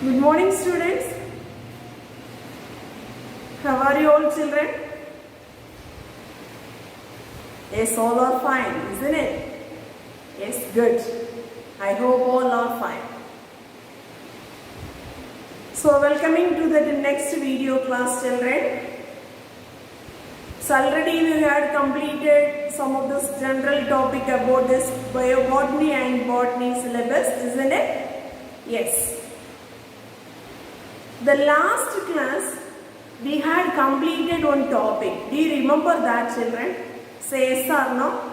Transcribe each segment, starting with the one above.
Good morning, students. How are you all, children? Yes, all are fine, isn't it? Yes, good. I hope all are fine. So, welcoming to the next video class, children. So, already we had completed some of this general topic about this biobotany and botany syllabus, isn't it? Yes. The last class we had completed one topic. Do you remember that, children? Say yes or no?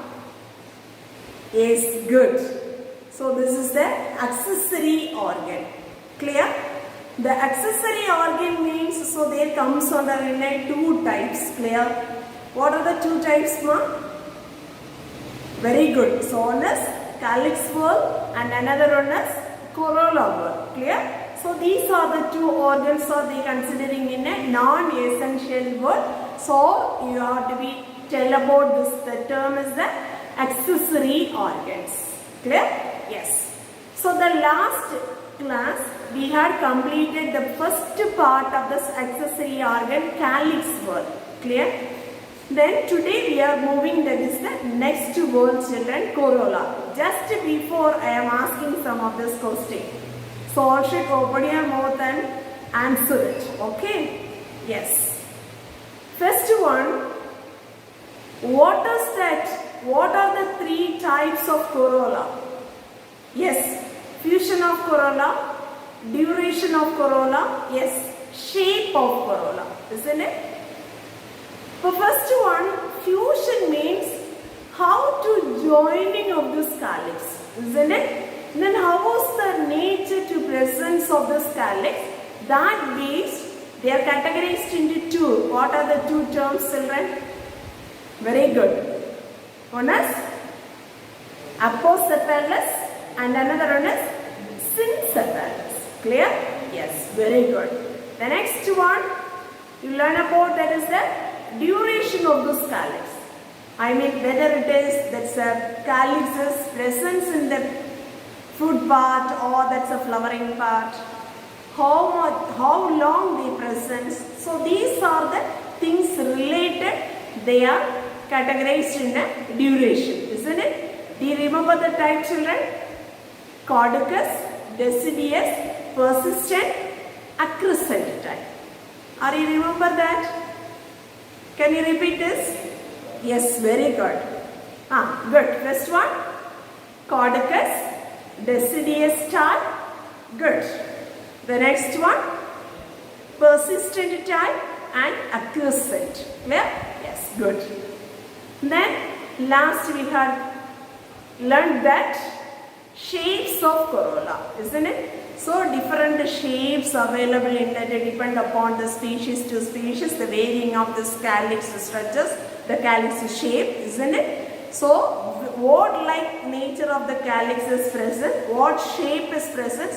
Yes, good. So this is the accessory organ. Clear? The accessory organ means, so there comes under in two types. Clear? What are the two types, ma? Very good. So one is calyx whorl and another one is corolla whorl. Clear? So these are the two organs are they considering in a non-essential word. So you have to be tell about this. The term is the accessory organs. Clear? Yes. So the last class we had completed the first part of this accessory organ, calyx whorl. Clear? Then today we are moving, that is the next word, children, corolla. Just before I am asking some of this question. So all should open your mouth and answer it. Okay? Yes. First one, what is that? What are the three types of corolla? Yes. Fusion of corolla, duration of corolla, yes, shape of corolla. Isn't it? The first one, fusion means how to joining of this calyx. Isn't it? Then how was the nature to presence of this calyx? That based, they are categorized into two. What are the two terms, children? Very good. One is aposepalous and another one is syncephalous. Clear? Yes, very good. The next one, you learn about, that is the duration of this calyx. I mean whether it is that's a calyx's presence in the fruit part or that's a flowering part, how long they present. So these are the things related, they are categorized in a duration, isn't it? Do you remember the type, children? Caducous, deciduous, persistent, acrescent type. Are you remember that? Can you repeat this? Yes, very good. Good. First one, caducus, deciduous type. Good. The next one, persistent type and acquiescent. Clear? Yes, good. Then last we had learned that shapes of corolla, isn't it? So different shapes available in that depend upon the species to species, the varying of this calyx structures, the calyx shape, isn't it? So what like nature of the calyx is present, what shape is present,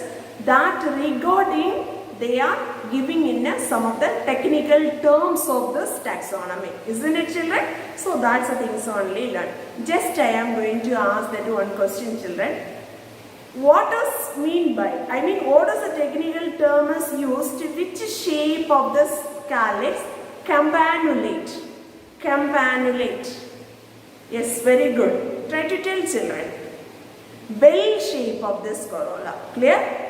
that regarding they are giving in some of the technical terms of this taxonomy, isn't it, children? So that's the things only learned. Just I am going to ask that one question, children. What does mean by, what is the technical term is used, which shape of this calyx? Campanulate. Campanulate. Yes, very good. Try to tell, children. Bell shape of this corolla. Clear?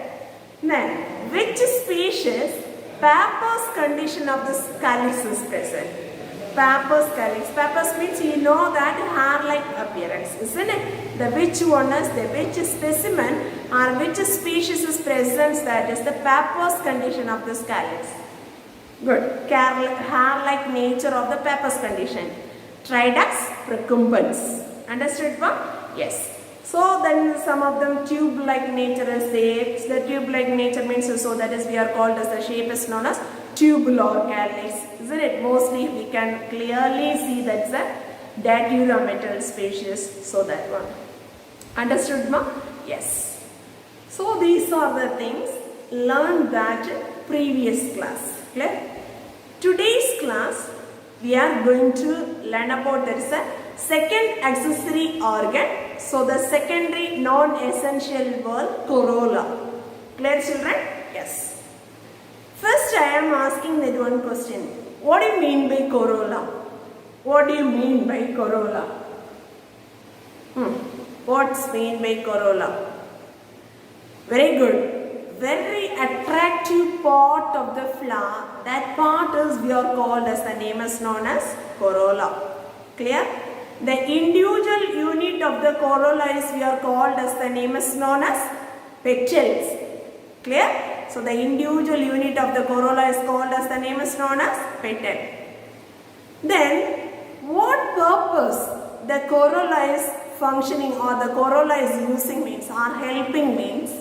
Then, which species pappus condition of this calyx is present? Pappus calyx. Pappus means you know that hair-like appearance, isn't it? The which one is the which specimen or which species is present, that is the pappus condition of this calyx. Good. Hair-like nature of the pappus condition. Tridux procumbens. Understood, one? Yes. So then some of them tube-like nature is there. The tube-like nature means so that is we are called as the shape is known as tubular calyx. Isn't it? Mostly we can clearly see that's a daturametal species. So that one. Understood, ma? Yes. So these are the things learned that previous class. Clear? Today's class we are going to learn about there is a second accessory organ. So the secondary non-essential word, corolla. Clear, children? Yes. First I am asking that one question. What do you mean by corolla? What do you mean by corolla? What's mean by corolla? Very good. Very attractive part of the flower. That part is we are called as, the name is known as corolla. Clear? The individual unit of the corolla is we are called as, the name is known as petals. Clear? So the individual unit of the corolla is called as, the name is known as petal. Then what purpose the corolla is functioning or the corolla is using means or helping means.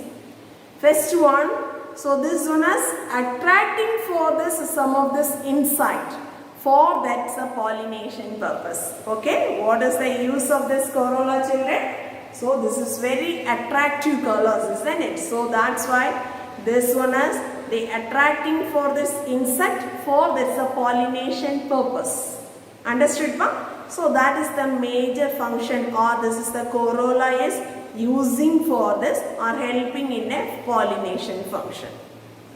First one, so this one is attracting for this some of this insect. For that's a pollination purpose. Okay, what is the use of this corolla, children? So this is very attractive colors, isn't it? So that's why this one is the attracting for this insect for that's a pollination purpose. Understood, ma? So that is the major function, or this is the corolla is using for this or helping in a pollination function.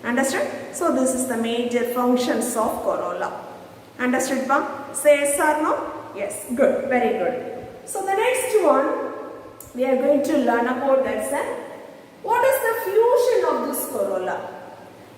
Understood? So this is the major functions of corolla. Understood, ma'am? Say yes or no? Yes. Good. Very good. So the next one we are going to learn about that, sir. What is the fusion of this corolla?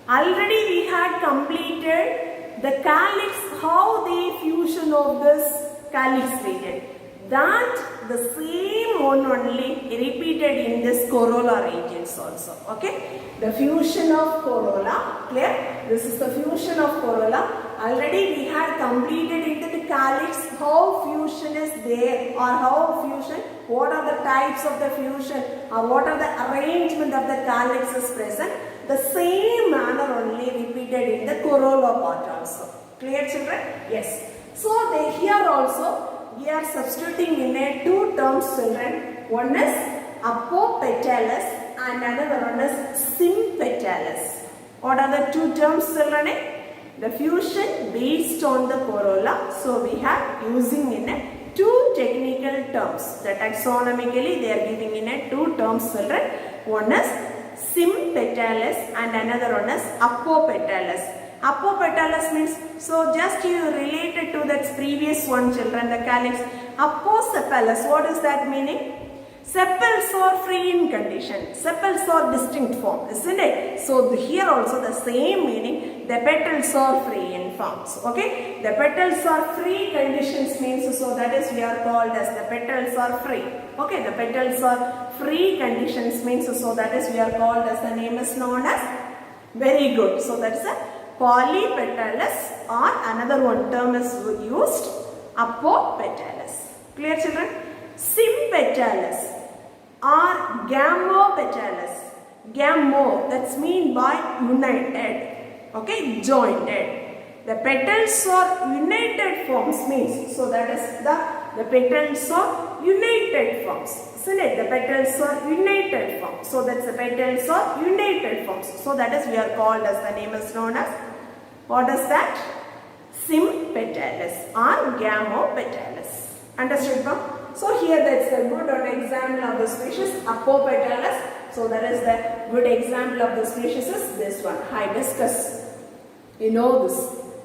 Already we had completed the calyx, how the fusion of this calyx region. That the same one only repeated in this corolla regions also. Okay. The fusion of corolla. Clear? This is the fusion of corolla. Already we had completed into the calyx how fusion is there, or how fusion, what are the types of the fusion, or what are the arrangement of the calyx is present. The same manner only repeated in the corolla part also. Clear, children? Yes. So they here also we are substituting in a two terms, children. One is apopetalis and another one is sympetalis. What are the two terms, children? The fusion based on the corolla. So we have using in a two technical terms. The taxonomically they are giving in a two terms, children. One is sympetalis and another one is apopetalis. Apopetalis means, so just you related to that previous one, children, the calyx. Aposepalus, what is that meaning? Sepals are free in condition. Sepals are distinct form, isn't it? So here also the same meaning. The petals are free in forms. Okay. The petals are free conditions means, so that is we are called as the petals are free. Okay. The petals are free conditions means, so that is we are called as, the name is known as, very good. So that is a polypetalis, or another one term is used, apopetalis. Clear, children? Sympetalis or gammopetalis. Gammo, that's mean by united. Okay, jointed. The petals are united forms means, so that is the petals are united forms. Isn't it? The petals are united forms. So that's the petals are united forms. So that is we are called as, the name is known as, what is that? Sympetalis or gammopetalis. Understood, ma'am? So here that's a good example of the species apopetalis. So that is the good example of the species is this one, hibiscus. You know this.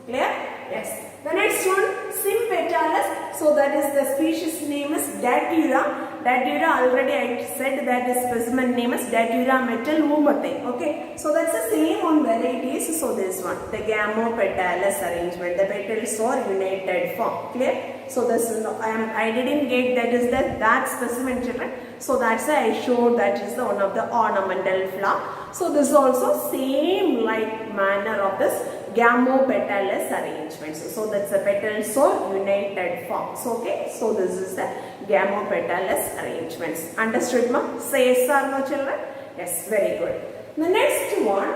Clear? Yes. The next one, sympetalis. So that is the species name is Datura. Datura, already I said that the specimen name is Datura metalumate. Okay. So that's the same one varieties. So this one, the gammopetalis arrangement. The petals are united form. Clear? So this is I didn't get that is that specimen, children. So that's why I showed that is the one of the ornamental flower. So this is also same like manner of this gammopetalis arrangements. So that's the petals are united forms. Okay. So this is the gammopetalis arrangements. Understood, ma'am? Say yes or no, children? Yes. Very good. The next one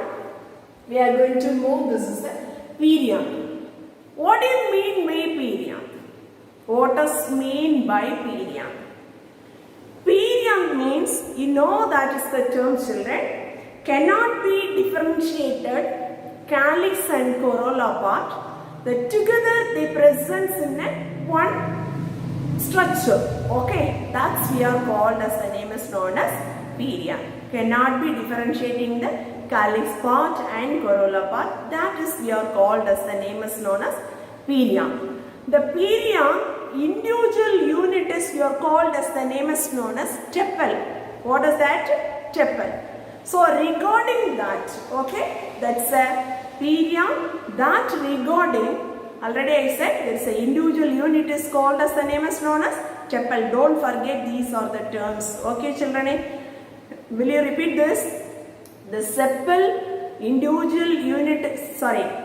we are going to move. This is the perianth. What do you mean by perianth? What does mean by perianth? Perianth means, you know that is the term, children, cannot be differentiated, calyx and corolla part, that together they present in a one structure. Okay, that's we are called as, the name is known as perianth. cannot be differentiating the calyx part and corolla part. That is we are called as the name is known as perianth. The perianth individual unit is we are called as the name is known as tepal. What is that? Tepal. So regarding that, okay, that's a perianth. That regarding, already I said there is a individual unit is called as the name is known as tepal. Don't forget these are the terms. Okay children, will you repeat this? The sepal individual unit,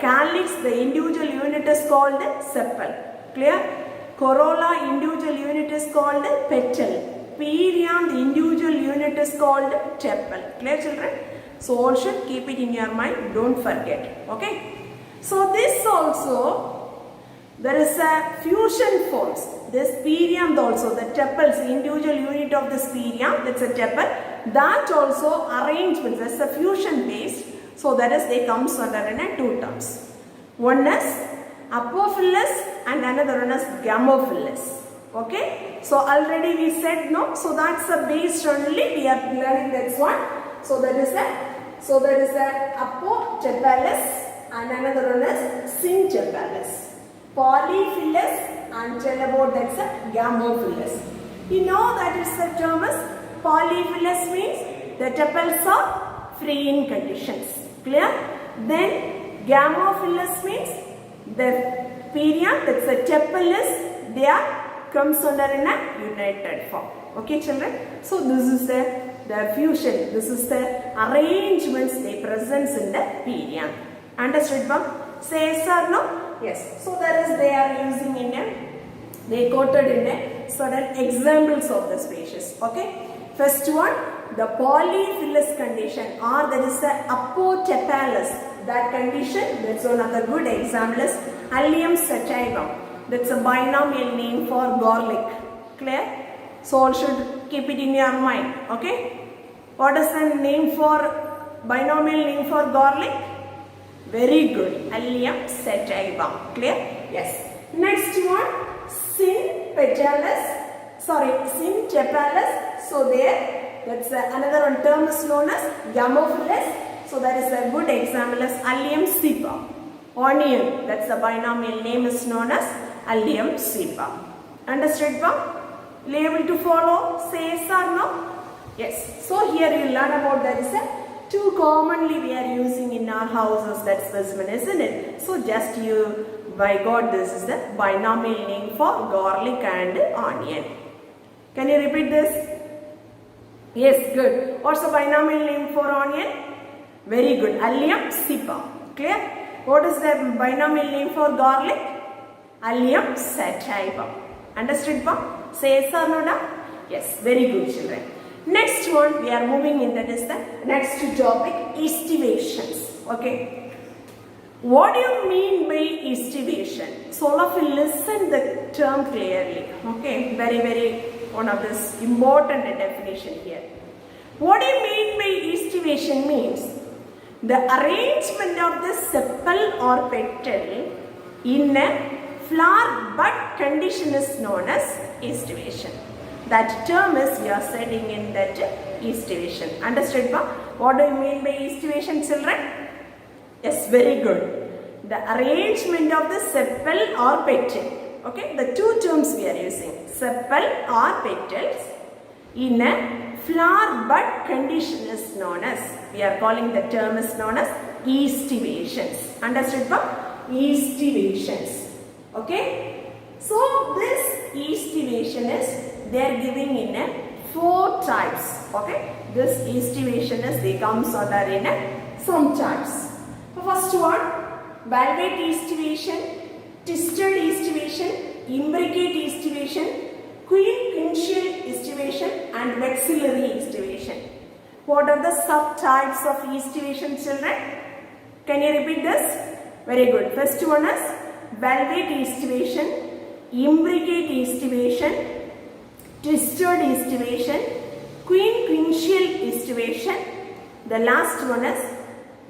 calyx, the individual unit is called sepal. Clear? Corolla individual unit is called petal. Perianth, the individual unit is called tepal. Clear children? So all should keep it in your mind. Don't forget. Okay. So this also, there is a fusion forms. This perianth also, the tepals, individual unit of this perianth, that's a tepal. That also arrangements, that's a fusion based. So that is, they comes under in two terms. One is apophilous and another one is gamophilous. Okay. So already we said no. So that's a based only. We are learning that one. So that is a apotepalous and another one is syntepalous. Polyphilous and tell about that's a gamophilous. You know that is the term is polyphilous means the tepals are free in conditions. Clear? Then gamophilous means the perianth, that's a tepal is they are comes under in a united form. Okay children? So this is the fusion. This is the arrangements they presents in the perianth. Understood ma'am? Say yes or no? Yes. So that is they are using in a, they quoted in a certain examples of the species. Okay. First one, the polyphilous condition or there is a apotepalous. That condition, that's one of the good example is Allium sativum. That's a binomial name for garlic. Clear? So all should keep it in your mind. Okay. What is the name for binomial name for garlic? Very good. Allium sativum. Clear? Yes. Next one, syntepalous. So there, that's another one term is known as gamophilous. So that is a good example as Allium cepa. Onion, that's the binomial name is known as Allium cepa. Understood ma'am? Will you able to follow? Say yes or no? Yes. So here you learn about that is a two commonly we are using in our houses, that's this one, isn't it? So just you by God, this is the binomial name for garlic and onion. Can you repeat this? Yes, good. What's the binomial name for onion? Very good. Allium cepa. Clear? What is the binomial name for garlic? Allium sativum. Understood ma'am? Say yes or no? Yes. Very good children. Next one we are moving in, that is the next topic, estivations. Okay. What do you mean by estivation? So all of you listen the term clearly. Okay. Very one of this important definition here. What do you mean by estivation means the arrangement of the sepal or petal in a flower bud condition is known as estivation. That term is we are studying in that estivation. Understood ma'am? What do you mean by estivation children? Yes, very good. The arrangement of the sepal or petal. Okay, the two terms we are using. Sepal or petals in a flower bud condition is known as, we are calling the term is known as estivations. Understood ma'am? Estivations. Okay. So this estivation is, they are giving in a 4 types. Okay. This estivation is, they comes under in a some types. The first one, valvate estivation, twisted estivation, imbricate estivation, quincuncial estivation and vexillary estivation. What are the subtypes of estivation children? Can you repeat this? Very good. First one is valvate estivation, imbricate estivation, twisted estivation, quincuncial estivation. The last one is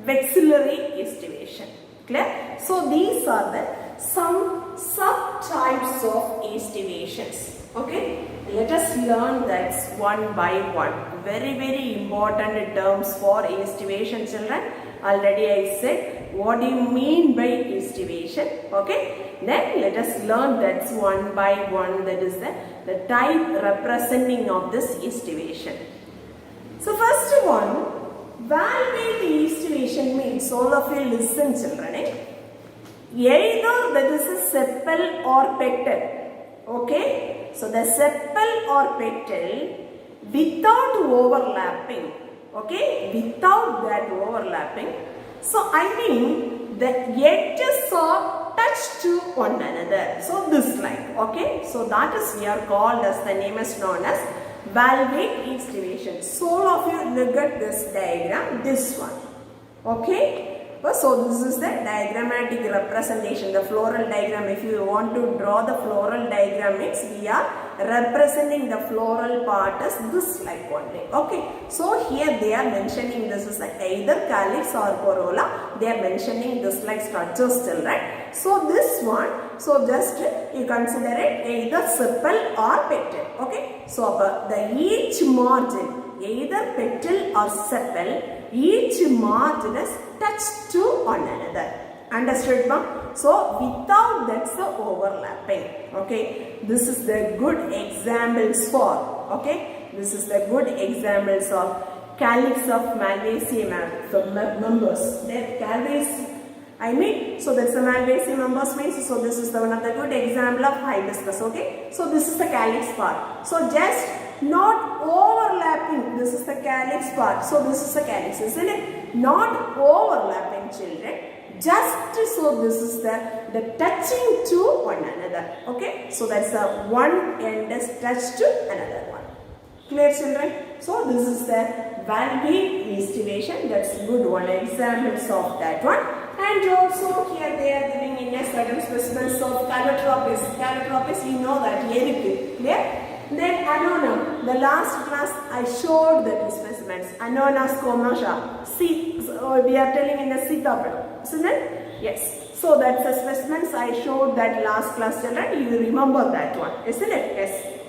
vexillary estivation. Clear? So these are the some subtypes of estivations. Okay, let us learn that one by one. very important terms for estivation, children. Already I said what do you mean by estivation. Okay, then let us learn that one by one, that is the type representing of this estivation. So first one, valvate estivation means, all of you listen children, either that is a sepal or petal. Okay, so the sepal or petal without overlapping, okay, without that overlapping. So I mean the edges are touched to one another. So this like, okay, so that is we are called as, the name is known as valvate estivation. So all of you look at this diagram, this one. Okay. So this is the diagrammatic representation, the floral diagram. If you want to draw the floral diagram, means we are representing the floral part as this like only. Okay. So here they are mentioning this is either calyx or corolla. They are mentioning this like structure still, right? So this one, so just you consider it either sepal or petal. Okay. So the each margin, either petal or sepal, each margin is touched to one another. Understood, ma'am? So without that's the overlapping. Okay, this is the good examples for. Okay, this is the good examples of calyx of Malvaceae members. That calyx, I mean, so that's the Malvaceae members means. So this is the one of the good example of hibiscus. Okay, so this is the calyx part. So just not overlapping, this is the calyx part. So this is the calyx, isn't it? Not overlapping, children. Just so this is the touching to one another. Okay, so that's the one end is touched to another one. Clear, children? So this is the valvate estivation. That's good one. Examples of that one. And also here they are giving in a certain specimens of calotropis. Calotropis, we know that eric. Clear? Then Annona, the last class I showed the two specimens. Annona squamosha. See, so we are telling in the sitapad, isn't it? Yes. So that's the specimens I showed that last class, children. You remember that one, isn't it? Yes.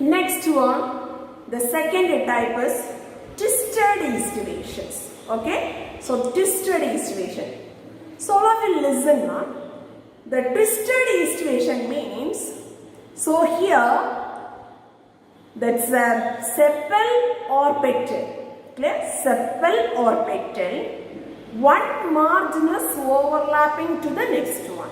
Next one, the second type is twisted estivations. Okay. So twisted estivation. So all of you listen now. The twisted estivation means, so here that's a sepal or petal. Clear? Sepal or petal. One margin is overlapping to the next one.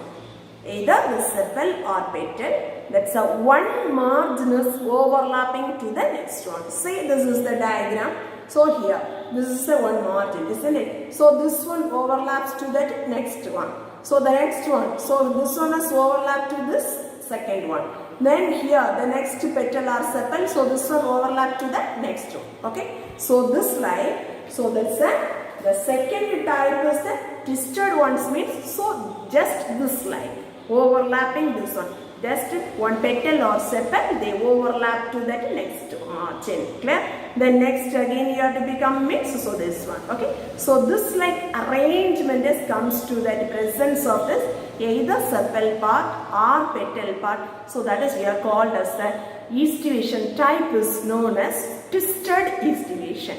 Either the sepal or petal. That's a one margin is overlapping to the next one. See, this is the diagram. So here, this is the one margin, isn't it? So this one overlaps to that next one. So the next one. So this one is overlapped to this second one. Then here the next petal or sepal, so this one overlap to the next one. Okay, so this like, so that's the second type is the twisted ones means, so just this like overlapping this one, just one petal or sepal, they overlap to that next margin. Clear? Then next again you have to become mixed, so this one. Okay, so this like arrangement is comes to that presence of this either sepal part or petal part. So that is we are called as the estivation type is known as twisted estivation.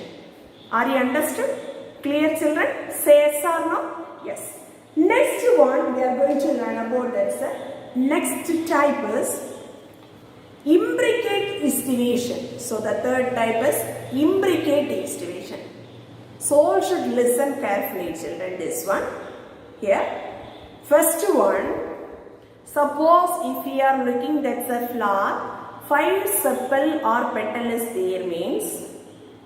Are you understood? Clear, children? Say yes or no? Yes. Next one we are going to learn about that. Next type is imbricate estivation. So the third type is imbricate estivation. So all should listen carefully, children. This one here. First one, suppose if we are looking that's a flower, 5 sepal or petal is there means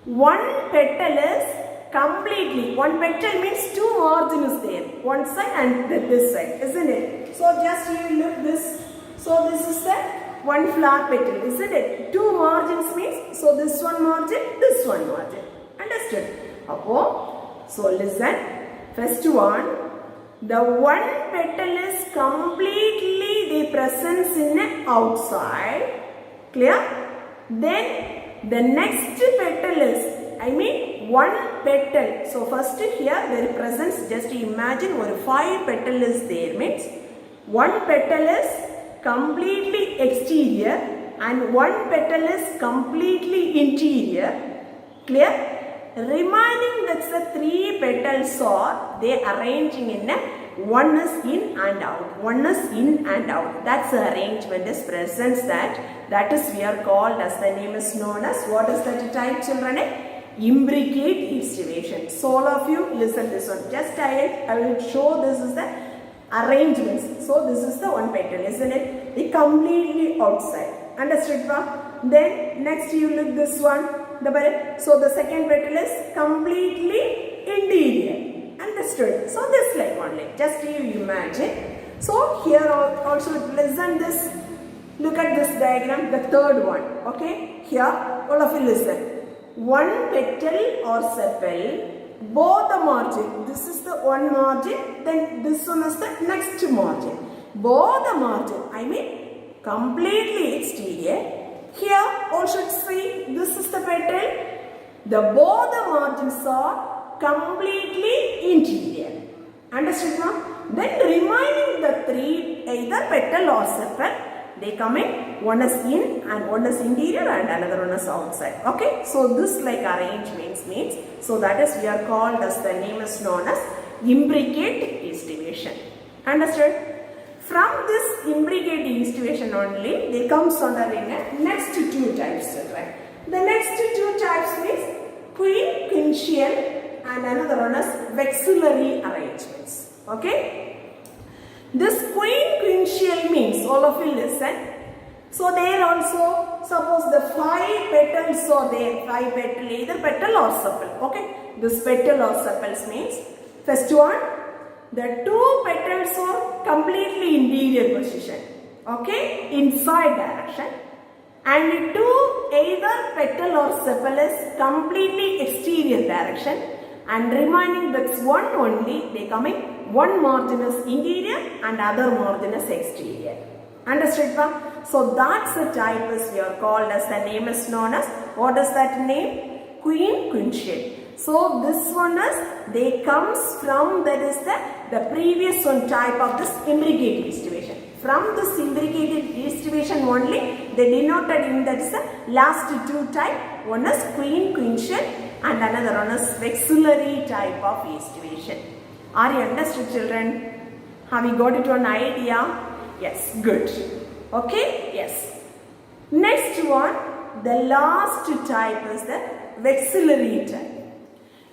one petal is completely, one petal means 2 margin is there, one side and this side, isn't it? So just you look this, so this is the one flower petal, isn't it? 2 margins means, so this one margin, this one margin. Understood? So listen, first one, the one petal is completely the presence in the outside. Clear? Then the next petal is, I mean one petal. So first here the presence, just imagine one 5 petal is there means one petal is completely exterior and one petal is completely interior. Clear? Remaining that's the 3 petals are they arranging in a one is in and out. One is in and out. That's the arrangement is presents that is we are called as the name is known as what is that type children? Imbricate estivation. So all of you listen this one. Just I will show this is the arrangements. So this is the one petal, isn't it? It completely outside. Understood? Then next you look this one. So the second petal is completely interior. Understood? So this like only. Just you imagine. So here also listen this. Look at this diagram. The third one. Okay. Here all of you listen. One petal or sepal, both the margin. This is the one margin, then this one is the next margin. Both the margin, I mean completely exterior. Here also see this is the petal. Both the margins are completely interior. Understood, ma'am? Then remaining the 3 either petal or sepal. They come in, one is in and one is interior and another one is outside. Okay, so this like arrangements means, so that is we are called as the name is known as imbricate estivation. Understood? From this imbricate estivation only, they comes under in next 2 types. Right? The next 2 types means quinquennial and another one is vexillary arrangements. Okay? This quinquennial means, all of you listen. So there also, suppose the 5 petals are there, 5 petal, either petal or sepal. Okay, this petal or sepals means, first one, the 2 petals are completely interior position. Okay, inside direction. And 2 either petal or sepal is completely exterior direction. And remaining that's one only, they come in. One margin is interior and other margin is exterior. Understood, ma'am? So that's the type is we are called as the name is known as, what is that name? Quinquennial. So this one is, they comes from, that is the previous one type of this imbricate estivation. From this imbricated estivation only, they denoted in that is the last 2 type. One is quinquennial and another one is vexillary type of estivation. Are you understood, children? Have you got it one idea? Yes, good. Okay, yes. Next one, the last type is the vexillary type.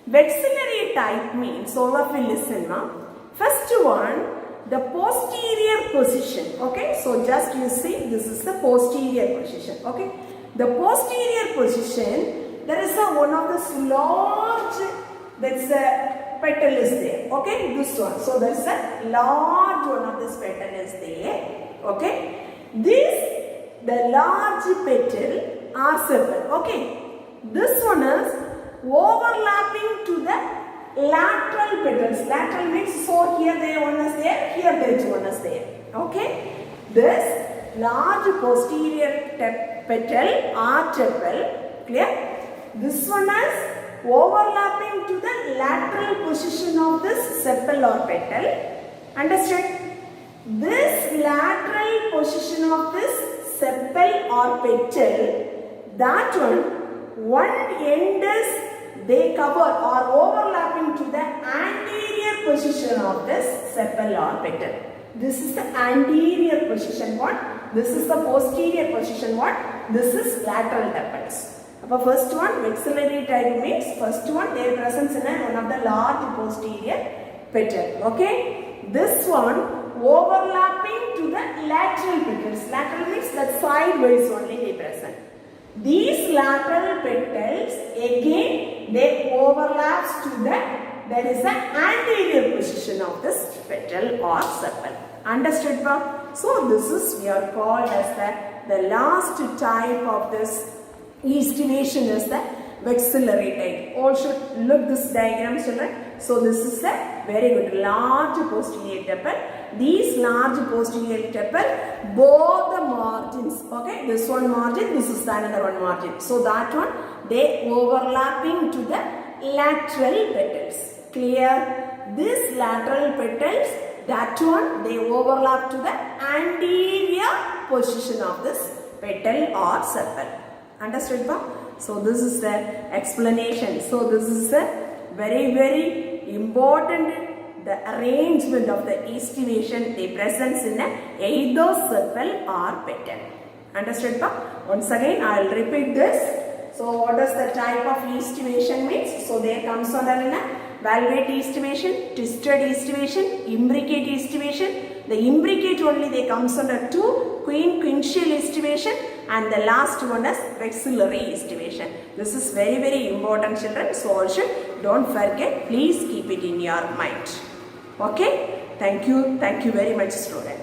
Vexillary type means, all of you listen, ma'am. First one, the posterior position. Okay, so just you see, this is the posterior position. Okay, the posterior position, there is one of this large, that's a petal is there. Okay, this one. So there is a large one of this petal is there. Okay, the large petal are sepal. Okay, this one is overlapping to the lateral petals. Lateral means, so here there one is there, here there is one is there. Okay, this large posterior petal or tepal, clear? This one is overlapping to the lateral position of this sepal or petal. Understood? This lateral position of this sepal or petal, that one end is they cover or overlapping to the anterior position of this sepal or petal. This is the anterior position what? This is the posterior position what? This is lateral tepals. First one, vexillary type means first one they presents in one of the large posterior petal. Okay, this one overlapping to the lateral petals. Lateral means that sideways only they present. These lateral petals again they overlaps to there is an anterior position of this petal or sepal. Understood, ma'am? So this is we are called as the last type of this estivation is the vexillary type. All should look this diagram, children. So this is a very good large posterior tepal. These large posterior tepal, both the margins, okay, this one margin, this is the another one margin. So that one they overlapping to the lateral petals. Clear? This lateral petals, that one they overlap to the anterior position of this petal or sepal. Understood, ma'am? So this is the explanation. So this is a very important the arrangement of the estivation they presents in either circle or pattern. Understood pa? Once again I will repeat this. So what does the type of estivation means? So there comes under in a valvate estivation, twisted estivation, imbricate estivation. The imbricate only they comes under two, quintial estivation, and the last one is vexillary estivation. This is very important, children. So also don't forget, please keep it in your mind. Okay, thank you very much, students.